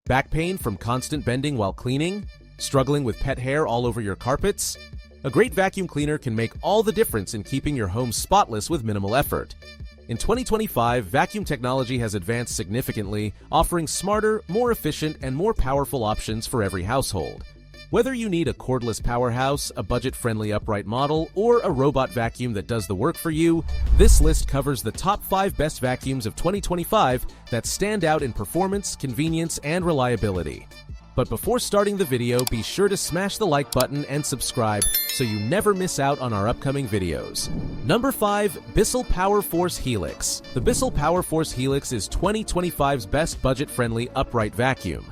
Back pain from constant bending while cleaning? Struggling with pet hair all over your carpets? A great vacuum cleaner can make all the difference in keeping your home spotless with minimal effort. In 2025, vacuum technology has advanced significantly, offering smarter, more efficient, and more powerful options for every household. Whether you need a cordless powerhouse, a budget-friendly upright model, or a robot vacuum that does the work for you, this list covers the top 5 best vacuums of 2025 that stand out in performance, convenience, and reliability. But before starting the video, be sure to smash the like button and subscribe so you never miss out on our upcoming videos. Number 5. Bissell PowerForce Helix. The Bissell PowerForce Helix is 2025's best budget-friendly upright vacuum.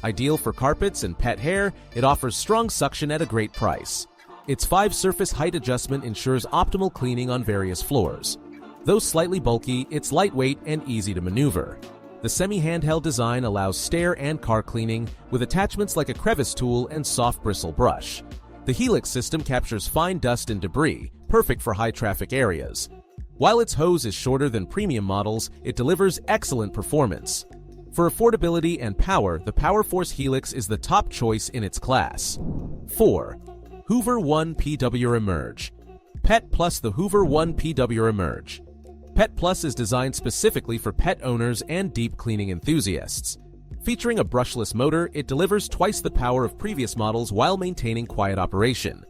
Ideal for carpets and pet hair, it offers strong suction at a great price. Its 5-surface height adjustment ensures optimal cleaning on various floors. Though slightly bulky, it's lightweight and easy to maneuver. The semi-handheld design allows stair and car cleaning with attachments like a crevice tool and soft bristle brush. The Helix system captures fine dust and debris, perfect for high-traffic areas. While its hose is shorter than premium models, it delivers excellent performance. For affordability and power, the PowerForce Helix is the top choice in its class. 4. Hoover ONEPWR Emerge. Pet Plus. The Hoover ONEPWR Emerge. Pet Plus is designed specifically for pet owners and deep cleaning enthusiasts. Featuring a brushless motor, it delivers twice the power of previous models while maintaining quiet operation.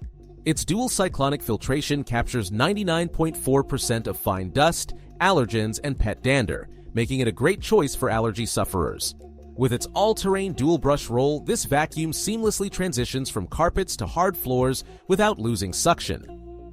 Its dual cyclonic filtration captures 99.4% of fine dust, allergens, and pet dander, making it a great choice for allergy sufferers. With its all-terrain dual brush roll, this vacuum seamlessly transitions from carpets to hard floors without losing suction.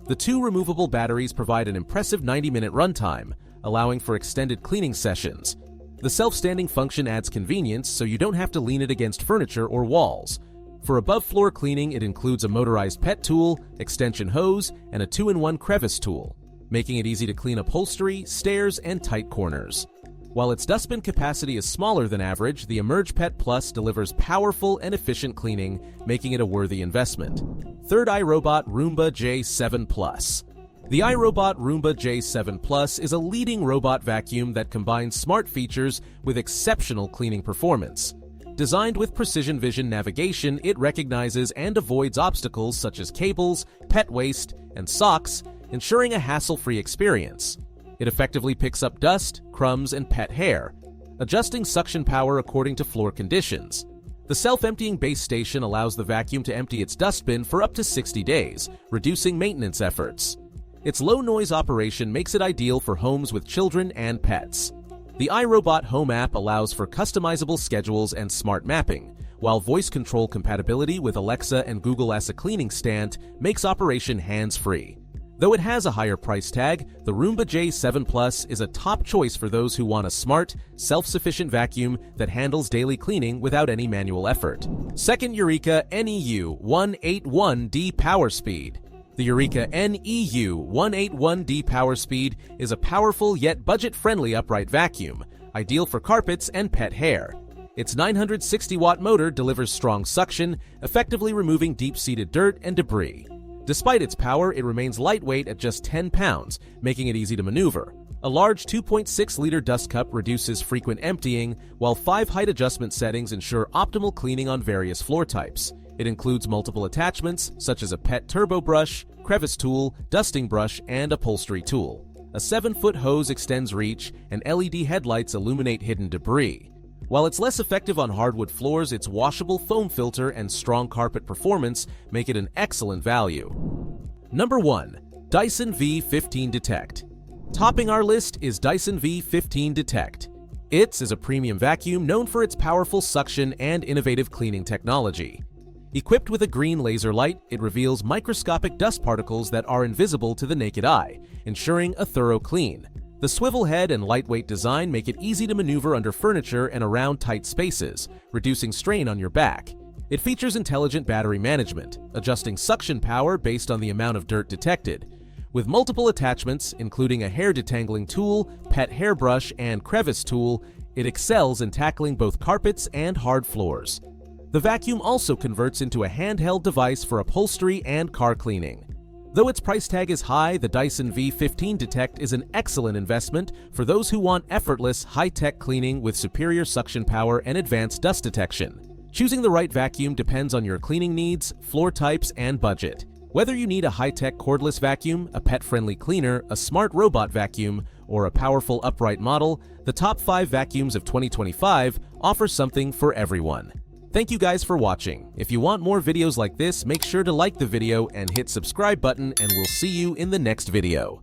The 2 removable batteries provide an impressive 90-minute runtime, allowing for extended cleaning sessions. The self-standing function adds convenience so you don't have to lean it against furniture or walls. For above-floor cleaning, it includes a motorized pet tool, extension hose, and a 2-in-1 crevice tool, making it easy to clean upholstery, stairs, and tight corners. While its dustbin capacity is smaller than average, the Emerge Pet Plus delivers powerful and efficient cleaning, making it a worthy investment. 3rd, iRobot Roomba J7 Plus. The iRobot Roomba J7 Plus is a leading robot vacuum that combines smart features with exceptional cleaning performance. Designed with precision vision navigation, it recognizes and avoids obstacles such as cables, pet waste, and socks, ensuring a hassle-free experience. It effectively picks up dust, crumbs, and pet hair, adjusting suction power according to floor conditions. The self-emptying base station allows the vacuum to empty its dustbin for up to 60 days, reducing maintenance efforts. Its low-noise operation makes it ideal for homes with children and pets. The iRobot Home app allows for customizable schedules and smart mapping, while voice control compatibility with Alexa and Google as a cleaning stand makes operation hands-free. Though it has a higher price tag, the Roomba J7 Plus is a top choice for those who want a smart, self-sufficient vacuum that handles daily cleaning without any manual effort. 2nd, Eureka NEU 181D PowerSpeed. The Eureka NEU 181D PowerSpeed is a powerful yet budget-friendly upright vacuum, ideal for carpets and pet hair. Its 960-watt motor delivers strong suction, effectively removing deep-seated dirt and debris. Despite its power, it remains lightweight at just 10 pounds, making it easy to maneuver. A large 2.6-liter dust cup reduces frequent emptying, while 5 height adjustment settings ensure optimal cleaning on various floor types. It includes multiple attachments, such as a pet turbo brush, crevice tool, dusting brush, and upholstery tool. A 7-foot hose extends reach, and LED headlights illuminate hidden debris. While it's less effective on hardwood floors, its washable foam filter and strong carpet performance make it an excellent value. Number 1. Dyson V15 Detect. Topping our list is Dyson V15 Detect. It is a premium vacuum known for its powerful suction and innovative cleaning technology. Equipped with a green laser light, it reveals microscopic dust particles that are invisible to the naked eye, ensuring a thorough clean. The swivel head and lightweight design make it easy to maneuver under furniture and around tight spaces, reducing strain on your back. It features intelligent battery management, adjusting suction power based on the amount of dirt detected. With multiple attachments, including a hair detangling tool, pet hairbrush, and crevice tool, it excels in tackling both carpets and hard floors. The vacuum also converts into a handheld device for upholstery and car cleaning. Though its price tag is high, the Dyson V15 Detect is an excellent investment for those who want effortless, high-tech cleaning with superior suction power and advanced dust detection. Choosing the right vacuum depends on your cleaning needs, floor types, and budget. Whether you need a high-tech cordless vacuum, a pet-friendly cleaner, a smart robot vacuum, or a powerful upright model, the top 5 vacuums of 2025 offer something for everyone. Thank you guys for watching. If you want more videos like this, make sure to like the video and hit subscribe button, and we'll see you in the next video.